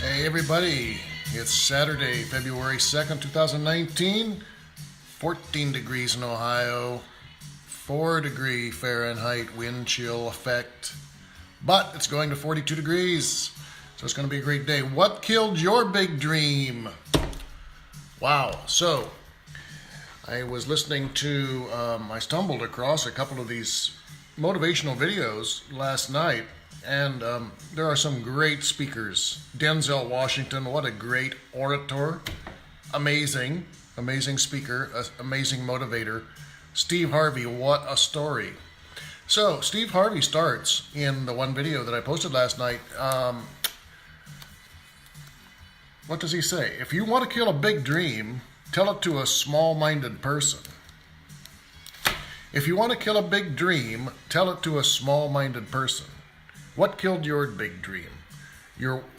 Hey everybody, it's Saturday, February 2nd, 2019, 14 degrees in Ohio, 4-degree Fahrenheit wind chill effect, but it's going to 42 degrees, so it's going to be a great day. What killed your big dream? Wow, so I was listening to, I stumbled across a couple of these motivational videos last night. And there are some great speakers. Denzel Washington, what a great orator. Amazing speaker, amazing motivator. Steve Harvey, what a story. So Steve Harvey starts in the one video that I posted last night. What does he say? If you want to kill a big dream, tell it to a small-minded person. If you want to kill a big dream, tell it to a small-minded person. What killed your big dream?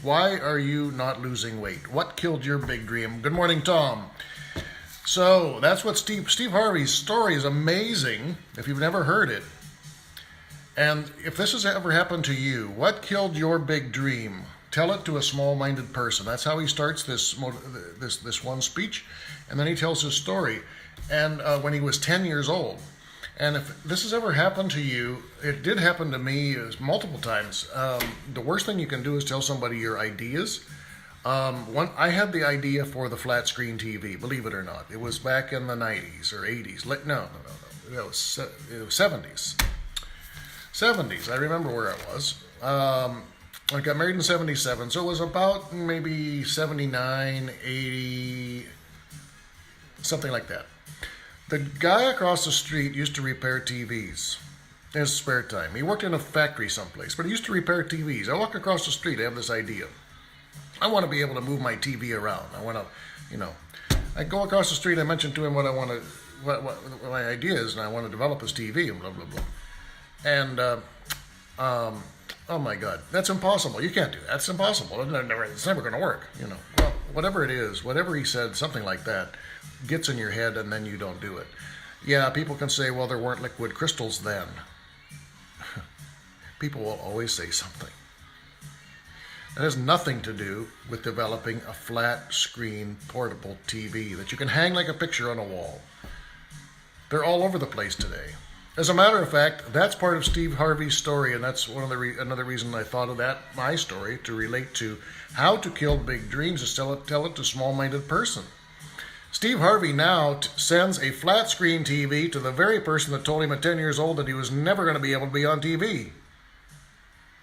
Why are you not losing weight? What killed your big dream? Good morning, Tom. So that's what Steve Harvey's story is amazing if you've never heard it. And if this has ever happened to you, what killed your big dream? Tell it to a small-minded person. That's how he starts this one speech, and then he tells his story. And when he was 10 years old. And if this has ever happened to you, it did happen to me multiple times. The worst thing you can do is tell somebody your ideas. I had the idea for the flat screen TV, believe it or not. It was back in the 90s or 80s. No. It was 70s. 70s, I remember where I was. I got married in 77, so it was about maybe 79, 80, something like that. The guy across the street used to repair TVs in his spare time. He worked in a factory someplace, but he used to repair TVs. I walk across the street, I have this idea. I want to be able to move my TV around. I want to, I go across the street, I mention to him what my idea is, and I want to develop his TV, and blah, blah, blah. And, oh my God, that's impossible. You can't do that. It's impossible. It's never going to work, Well, whatever it is, whatever he said, something like that, gets in your head and then you don't do it. Yeah, people can say, well, there weren't liquid crystals then. People will always say something. It has nothing to do with developing a flat screen portable TV that you can hang like a picture on a wall. They're all over the place today. As a matter of fact, that's part of Steve Harvey's story, and that's another reason I thought of my story, to relate to how to kill big dreams, is tell it to a small-minded person. Steve Harvey now sends a flat screen TV to the very person that told him at 10 years old that he was never going to be able to be on TV.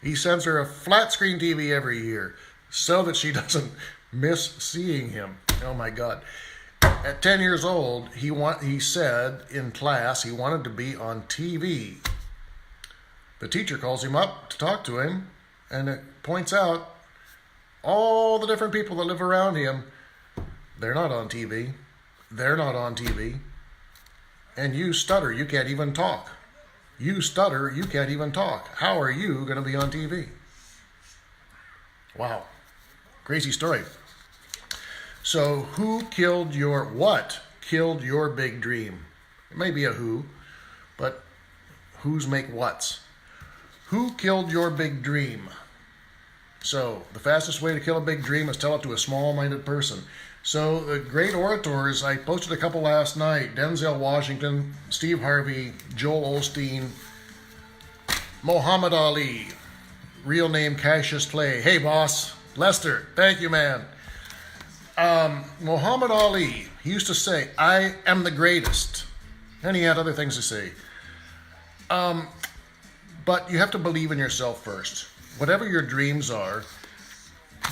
He sends her a flat screen TV every year so that she doesn't miss seeing him. Oh my God. At 10 years old, he said in class he wanted to be on TV. The teacher calls him up to talk to him, and it points out all the different people that live around him. They're not on TV. They're not on TV. And you stutter, you can't even talk. You stutter, you can't even talk. How are you going to be on TV? Wow. Crazy story. So what killed your big dream? It may be a who, but who's make whats? Who killed your big dream? So the fastest way to kill a big dream is tell it to a small-minded person. So the great orators, I posted a couple last night: Denzel Washington, Steve Harvey, Joel Osteen, Muhammad Ali, real name Cassius Clay. Hey boss, Lester, thank you man. Muhammad Ali, he used to say, I am the greatest. And he had other things to say. But you have to believe in yourself first. Whatever your dreams are,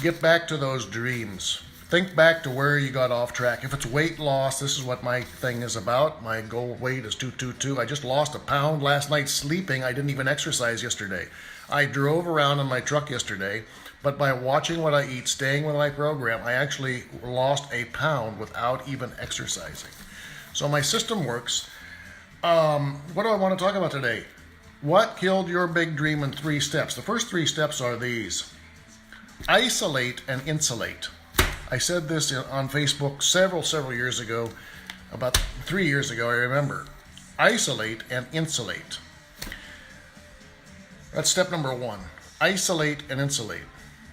get back to those dreams. Think back to where you got off track. If it's weight loss, this is what my thing is about. My goal weight is 222. I just lost a pound last night sleeping. I didn't even exercise yesterday. I drove around in my truck yesterday, but by watching what I eat, staying with my program, I actually lost a pound without even exercising. So my system works. What do I want to talk about today? What killed your big dream in 3 steps? The first 3 steps are these. Isolate and insulate. I said this on Facebook several years ago, about 3 years ago, I remember. Isolate and insulate. That's step number 1. Isolate and insulate.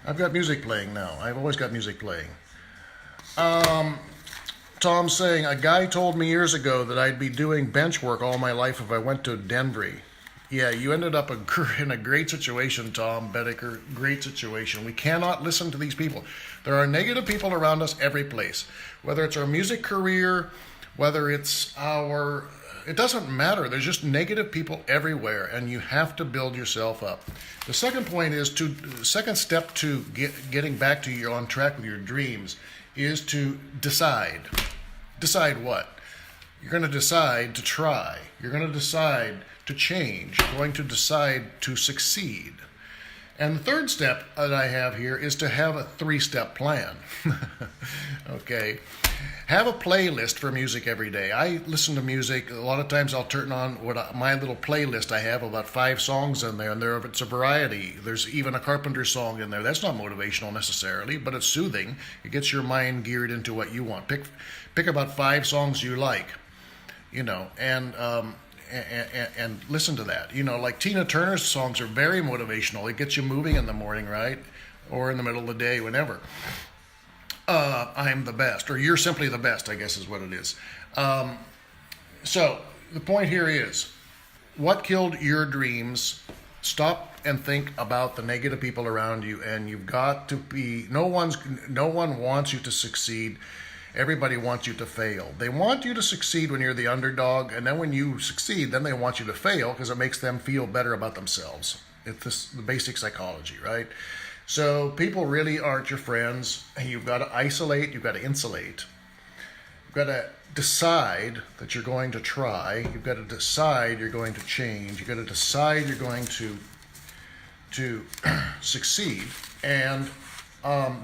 I've got music playing now. I've always got music playing. Tom's saying, a guy told me years ago that I'd be doing bench work all my life if I went to Denver. Yeah, you ended up in a great situation, Tom Bedecker. Great situation. We cannot listen to these people. There are negative people around us every place. Whether it's our music career, whether it's it doesn't matter. There's just negative people everywhere, and you have to build yourself up. The second point is second step to getting back to you on track with your dreams is to decide. Decide what? You're going to decide to try. You're going to decide to change. You're going to decide to succeed. And the third step that I have here is to have a 3-step plan. Okay. Have a playlist for music every day. I listen to music. A lot of times I'll turn on my little playlist I have, about 5 songs in there, and it's a variety. There's even a Carpenter song in there. That's not motivational necessarily, but it's soothing. It gets your mind geared into what you want. Pick about 5 songs you like, and listen to that. Like Tina Turner's songs are very motivational. It gets you moving in the morning, right? Or in the middle of the day, whenever. I'm the best, or you're simply the best, I guess is what it is. So the point here is, what killed your dreams? Stop and think about the negative people around you, and you've got to be, no one wants you to succeed. Everybody wants you to fail. They want you to succeed when you're the underdog, and then when you succeed, then they want you to fail because it makes them feel better about themselves. It's the basic psychology, right? So people really aren't your friends. You've got to isolate, you've got to insulate. You've got to decide that you're going to try. You've got to decide you're going to change. You've got to decide you're going to succeed. And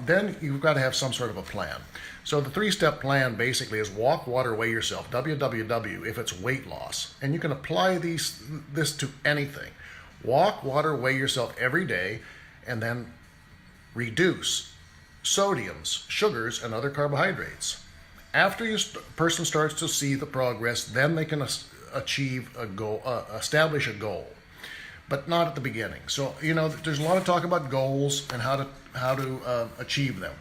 then you've got to have some sort of a plan. So the 3-step plan basically is walk, water, weigh yourself. WWW if it's weight loss. And you can apply this to anything. Walk, water, weigh yourself every day, and then reduce sodiums, sugars, and other carbohydrates. After your person starts to see the progress, then they can achieve a goal, establish a goal, but not at the beginning. So there's a lot of talk about goals and how to achieve them.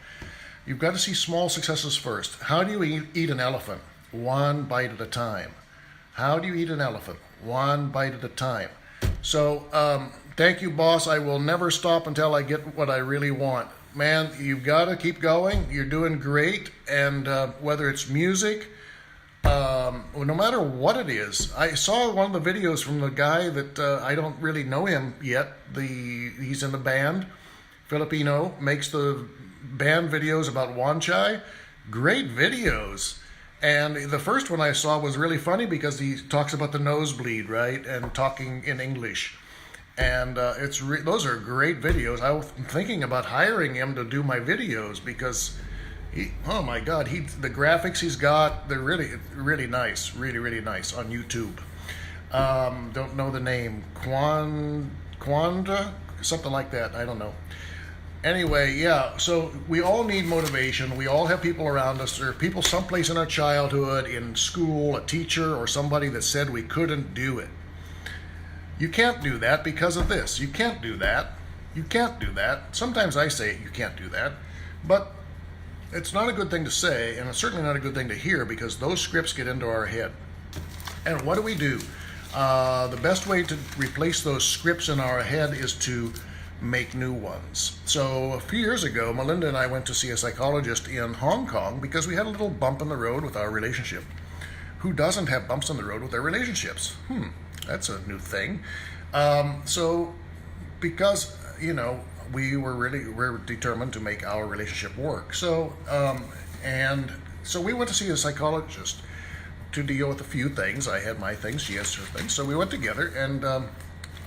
You've got to see small successes first. How do you eat an elephant? 1 bite at a time. How do you eat an elephant? 1 bite at a time. So thank you, boss. I will never stop until I get what I really want. Man, you've got to keep going. You're doing great. And whether it's music, no matter what it is. I saw one of the videos from the guy that I don't really know him yet. He's in the band. Filipino, makes the band videos about Wanchai. Great videos. And the first one I saw was really funny because he talks about the nosebleed, right? And talking in English. And those are great videos. I was thinking about hiring him to do my videos because oh my God, the graphics he's got, they're really, really nice. Really, really nice on YouTube. Don't know the name. Quandra? Something like that. I don't know. Anyway, yeah, so we all need motivation. We all have people around us. There are people someplace in our childhood, in school, a teacher, or somebody that said we couldn't do it. You can't do that because of this. You can't do that. You can't do that. Sometimes I say you can't do that, but it's not a good thing to say, and it's certainly not a good thing to hear because those scripts get into our head. And what do? The best way to replace those scripts in our head is to make new ones. So a few years ago, Melinda and I went to see a psychologist in Hong Kong because we had a little bump in the road with our relationship. Who doesn't have bumps in the road with their relationships? That's a new thing. So because, we're determined to make our relationship work. So, so we went to see a psychologist to deal with a few things. I had my things, she has her things. So we went together and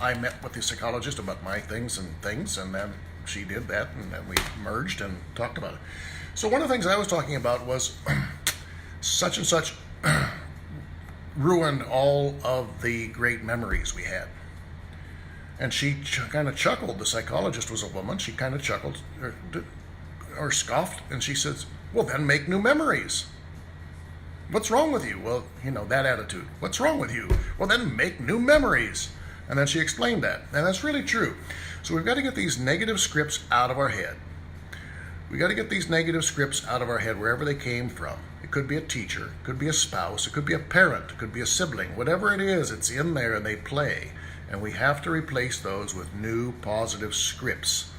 I met with the psychologist about my things, and then she did that, and then we merged and talked about it. So one of the things I was talking about was such and such ruined all of the great memories we had. And she kind of chuckled. The psychologist was a woman. She kind of chuckled or scoffed, and she says, well, then make new memories. What's wrong with you? Well, that attitude. What's wrong with you? Well, then make new memories. And then she explained that. And that's really true. So we've got to get these negative scripts out of our head. We got to get these negative scripts out of our head wherever they came from. It could be a teacher, it could be a spouse, it could be a parent, it could be a sibling. Whatever it is, it's in there and they play. And we have to replace those with new positive scripts.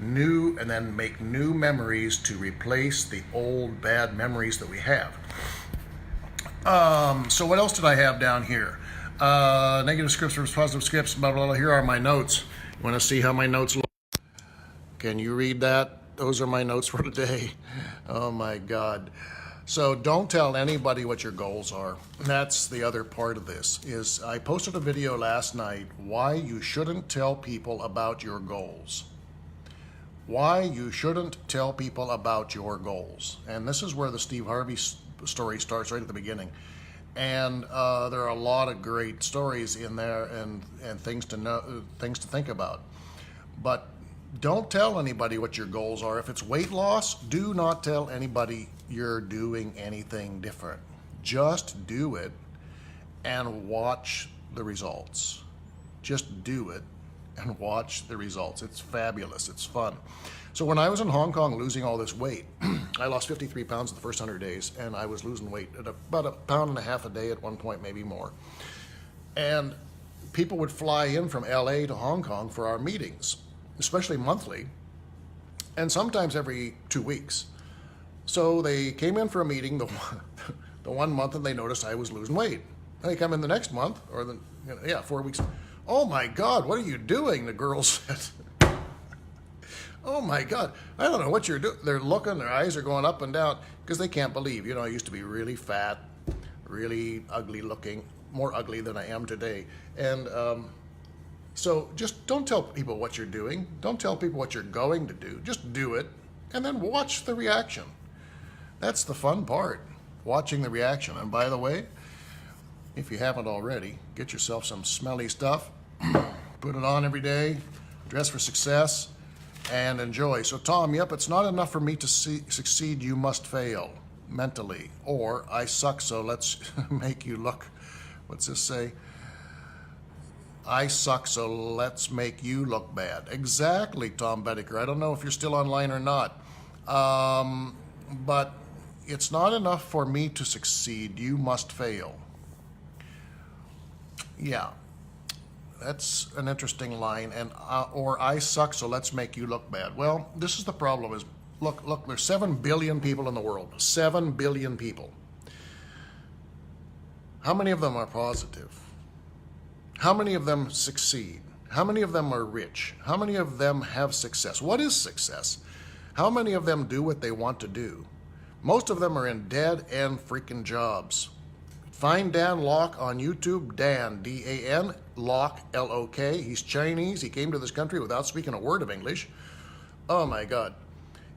New, and then make new memories to replace the old bad memories that we have. So what else did I have down here? Negative scripts versus positive scripts, blah, blah, blah. Here are my notes. You want to see how my notes look? Can you read that? Those are my notes for today. Oh my God. So don't tell anybody what your goals are. That's the other part of this, is I posted a video last night, why you shouldn't tell people about your goals. Why you shouldn't tell people about your goals. And this is where the Steve Harvey story starts right at the beginning. And there are a lot of great stories in there and things to know, things to think about. But don't tell anybody what your goals are. If it's weight loss, do not tell anybody you're doing anything different. Just do it and watch the results. Just do it and watch the results. It's fabulous. It's fun. So when I was in Hong Kong losing all this weight, I lost 53 pounds in the first 100 days, and I was losing weight at about 1.5 pounds a day at one point, maybe more. And people would fly in from LA to Hong Kong for our meetings, especially monthly, and sometimes every 2 weeks. So they came in for a meeting the 1 month, and they noticed I was losing weight. They come in the next month, or 4 weeks. Oh my God, what are you doing? The girls said. Oh my God, I don't know what you're doing. They're looking, their eyes are going up and down because they can't believe. I used to be really fat, really ugly looking, more ugly than I am today. And so just don't tell people what you're doing. Don't tell people what you're going to do. Just do it and then watch the reaction. That's the fun part, watching the reaction. And by the way, if you haven't already, get yourself some smelly stuff, put it on every day, dress for success, and enjoy. So Tom, yep, it's not enough for me to succeed, you must fail mentally. Or I suck, so let's make you look, what's this say? I suck, so let's make you look bad. Exactly, Tom Bedecker. I don't know if you're still online or not. But it's not enough for me to succeed, you must fail. Yeah. That's an interesting line. And or I suck, so let's make you look bad. Well, this is the problem. Is look. There's 7 billion people in the world. 7 billion people. How many of them are positive? How many of them succeed? How many of them are rich? How many of them have success? What is success? How many of them do what they want to do? Most of them are in dead end freaking jobs. Find Dan Lok on YouTube. Dan, D-A-N, Lok, L-O-K. He's Chinese. He came to this country without speaking a word of English. Oh my God.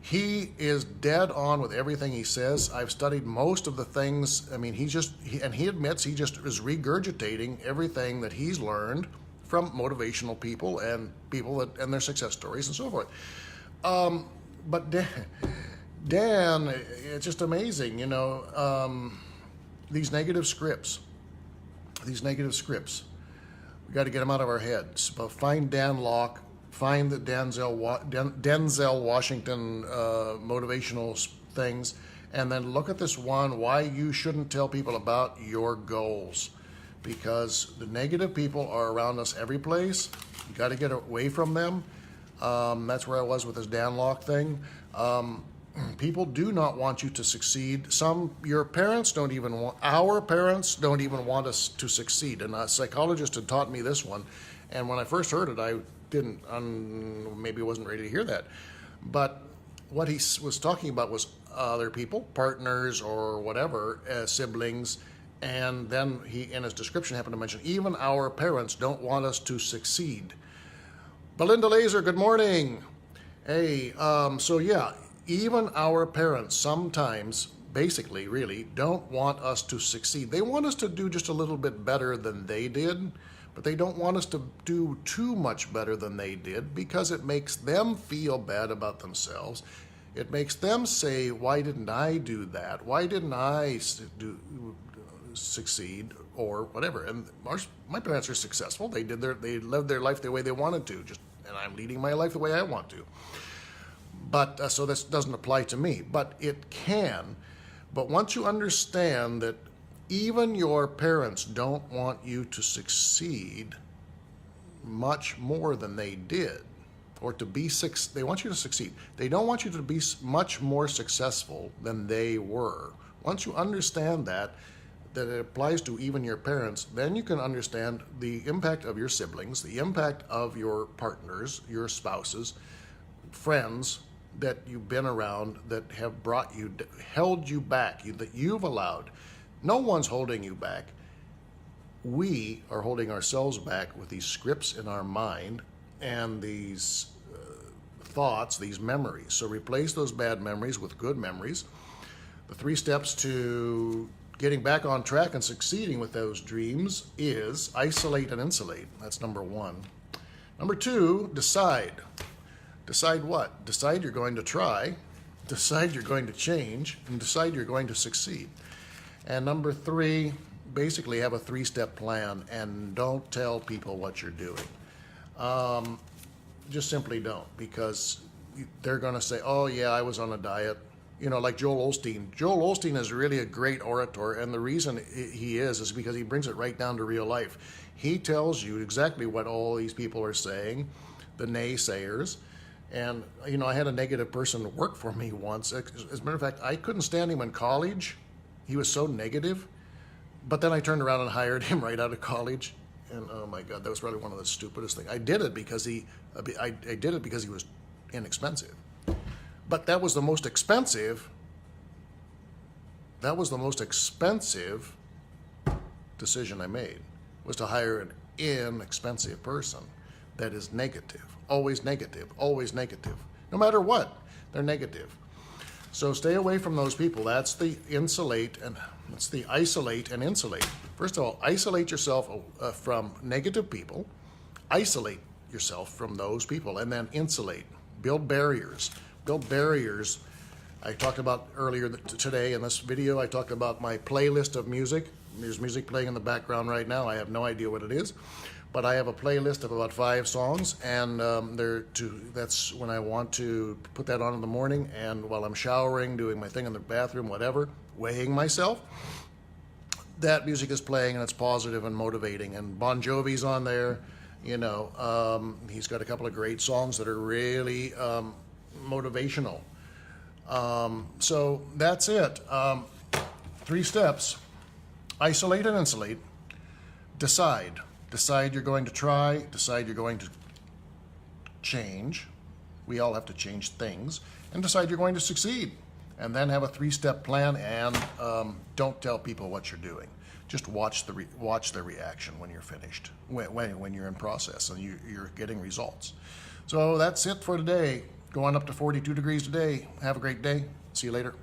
He is dead on with everything he says. I've studied most of the things. I mean, and he admits he just is regurgitating everything that he's learned from motivational people and people and their success stories and so forth. But Dan, it's just amazing, these negative scripts. We got to get them out of our heads. But find Dan Lok, find the Denzel Washington motivational things, and then look at this one, why you shouldn't tell people about your goals. Because the negative people are around us every place. You got to get away from them. That's where I was with this Dan Lok thing. People do not want you to succeed. Your parents don't even want, our parents don't even want us to succeed. And a psychologist had taught me this one. And when I first heard it, I didn't, maybe I wasn't ready to hear that. But what he was talking about was other people, partners or whatever, siblings. And then he, in his description, happened to mention, even our parents don't want us to succeed. Belinda Laser, good morning. Hey, so yeah, even our parents sometimes, basically, really, don't want us to succeed. They want us to do just a little bit better than they did, but they don't want us to do too much better than they did because it makes them feel bad about themselves. It makes them say, why didn't I do that? Why didn't I succeed? or whatever. And my parents are successful. They lived their life the way they wanted to, and I'm leading my life the way I want to. But so this doesn't apply to me, but it can. But once you understand that even your parents don't want you to succeed much more than they did, or they want you to succeed. They don't want you to be much more successful than they were. Once you understand that it applies to even your parents, then you can understand the impact of your siblings, the impact of your partners, your spouses, friends that you've been around that have held you back, that you've allowed. No one's holding you back. We are holding ourselves back with these scripts in our mind and these thoughts, these memories. So replace those bad memories with good memories. The 3 steps to getting back on track and succeeding with those dreams is isolate and insulate. That's number 1. Number 2, decide. Decide what? Decide you're going to try, decide you're going to change, and decide you're going to succeed. And number 3, basically have a 3-step plan and don't tell people what you're doing. Just simply don't, because they're going to say, oh yeah, I was on a diet. You know, like Joel Osteen. Joel Osteen is really a great orator, and the reason he is because he brings it right down to real life. He tells you exactly what all these people are saying, the naysayers. And, you know, I had a negative person work for me once. As a matter of fact, I couldn't stand him in college. He was so negative. But then I turned around and hired him right out of college. And oh my God, that was probably one of the stupidest things. I did it because he was inexpensive. But that was the most expensive. That was the most expensive decision I made, was to hire an inexpensive person that is negative, always negative, always negative. No matter what, they're negative. So stay away from those people. That's the isolate and insulate. First of all, isolate yourself from negative people. Isolate yourself from those people, and then insulate. Build barriers. Build barriers. I talked about earlier today in this video, I talked about my playlist of music. There's music playing in the background right now. I have no idea what it is, but I have a playlist of about 5 songs, and that's when I want to put that on in the morning, and while I'm showering, doing my thing in the bathroom, whatever, weighing myself, that music is playing, and it's positive and motivating. And Bon Jovi's on there. You know, he's got a couple of great songs that are really motivational. So that's it. 3 steps. Isolate and insulate. Decide. Decide you're going to try. Decide you're going to change. We all have to change things. And decide you're going to succeed. And then have a 3-step plan, and don't tell people what you're doing. Just watch their reaction when you're finished, when you're in process and you're getting results. So that's it for today. Going up to 42 degrees today. Have a great day. See you later.